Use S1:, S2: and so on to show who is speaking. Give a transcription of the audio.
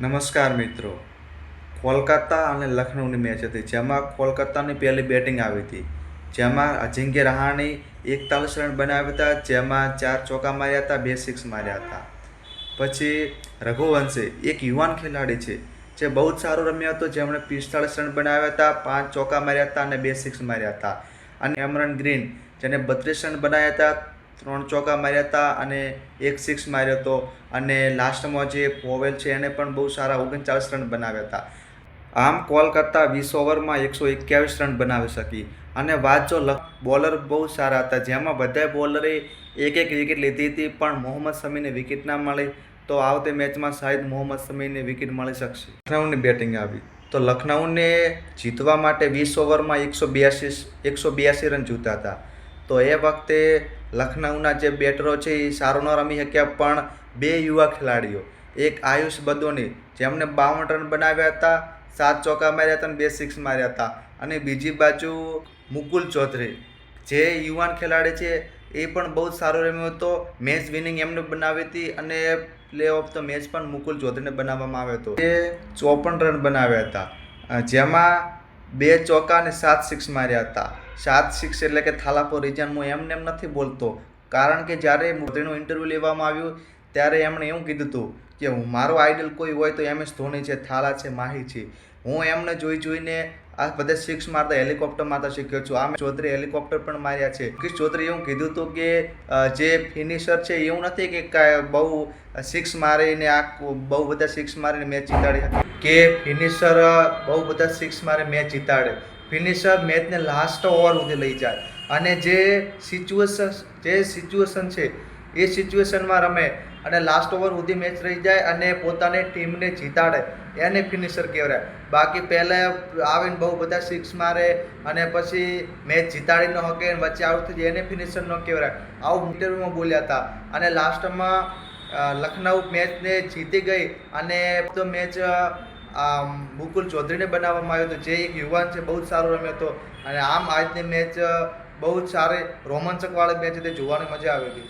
S1: નમસ્કાર મિત્રો. કોલકાતા અને લખનઉની મેચ હતી જેમાં કોલકાતાની પહેલી બેટિંગ આવી હતી, જેમાં અજિંક્ય રહાણે 41 રન બનાવ્યા હતા, જેમાં 4 ચોકા માર્યા હતા, 2 સિક્સ માર્યા હતા. પછી રઘુવંશે એક યુવાન ખેલાડી છે જે બહુ જ સારું રમ્યો હતો, જેમણે 45 રન બનાવ્યા હતા, 5 ચોકા માર્યા હતા અને 2 સિક્સ માર્યા હતા. અને એમરન ગ્રીન જેને 32 રન બનાવ્યા હતા, 3 ચોકા માર્યા હતા અને 1 સિક્સ માર્યો હતો. અને લાસ્ટમાં જે પોવેલ છે એને પણ બહુ સારા 39 રન બનાવ્યા હતા. આમ કોલકાતા 20 ઓવરમાં 121 રન બનાવી શકી. અને વાત જો બોલર બહુ સારા હતા, જેમાં બધા બોલરે એક એક વિકેટ લીધી હતી, પણ મોહમ્મદ શમીને વિકેટ ના મળી. તો આવતી મેચમાં શાયદ મોહમ્મદ શમીને વિકેટ મળી શકશે. લખનઉની બેટિંગ આવી તો લખનઉને જીતવા માટે 20 ઓવરમાં 182 રન જોઈતા હતા. તો એ વખતે લખનઉના જે બેટરો છે એ સારું ન રમી શક્યા, પણ બે યુવા ખેલાડીઓ, એક આયુષ બદોની જેમણે 52 રન બનાવ્યા હતા, 7 ચોકા માર્યા હતા અને 2 સિક્સ માર્યા હતા. અને બીજી બાજુ મુકુલ ચૌધરી જે યુવાન ખેલાડી છે એ પણ બહુ જ સારો રમ્યો હતો. મેચ વિનિંગ એમને બનાવી હતી અને પ્લે ઓફ ધ મેચ પણ મુકુલ ચૌધરીને બનાવવામાં આવ્યો હતો. એ 54 રન બનાવ્યા હતા, જેમાં 2 ચોકા અને 7 સિક્સ માર્યા હતા. 7 સિક્સ એટલે કે થાલાપો રીજન. હું એમને એમ નથી બોલતો, કારણ કે જ્યારે મોદીનું ઇન્ટરવ્યૂ લેવામાં આવ્યું ત્યારે એમણે એવું કીધું હતું કે મારો આઈડલ કોઈ હોય તો MS ધોની છે, થાલા છે, માહી છે. હું એમને જોઈને આ બધા સિક્સ મારતા, હેલિકોપ્ટર મારતા શીખ્યો છું. આ ચૌધરી હેલિકોપ્ટર પણ માર્યા છે. મુકેશ ચૌધરી એવું કીધું હતું કે જે ફિનિશર છે એવું નથી કે બહુ સિક્સ મારીને બહુ બધા સિક્સ મારીને મેચ જીતાડી શકે, કે ફિનિશર બહુ બધા સિક્સ મારે મેચ જીતાડે. ફિનિશર મેચને લાસ્ટ ઓવર સુધી લઈ જાય અને જે સિચ્યુએશન છે એ સિચ્યુએશનમાં રમે અને લાસ્ટ ઓવર સુધી મેચ રહી જાય અને પોતાની ટીમને જીતાડે, એને ફિનિશર કહેવાય. બાકી પહેલાં આવીને બહુ બધા સિક્સ મારે અને પછી મેચ જીતાડી ન શકે, વચ્ચે આઉટ થઈ જાય, એને ફિનિશર ન કહેવાય. આવું ઇન્ટરવ્યૂમાં બોલ્યા હતા. અને લાસ્ટમાં લખનઉ મેચને જીતી ગઈ અને તો મેચ મુકુલ ચૌધરીને બનાવવામાં આવ્યો હતો, જે એક યુવાન છે, બહુ જ સારો રમ્યો હતો. અને આમ આજની મેચ બહુ જ સારી રોમાંચકવાળી મેચ હતી, જોવાની મજા આવી હતી.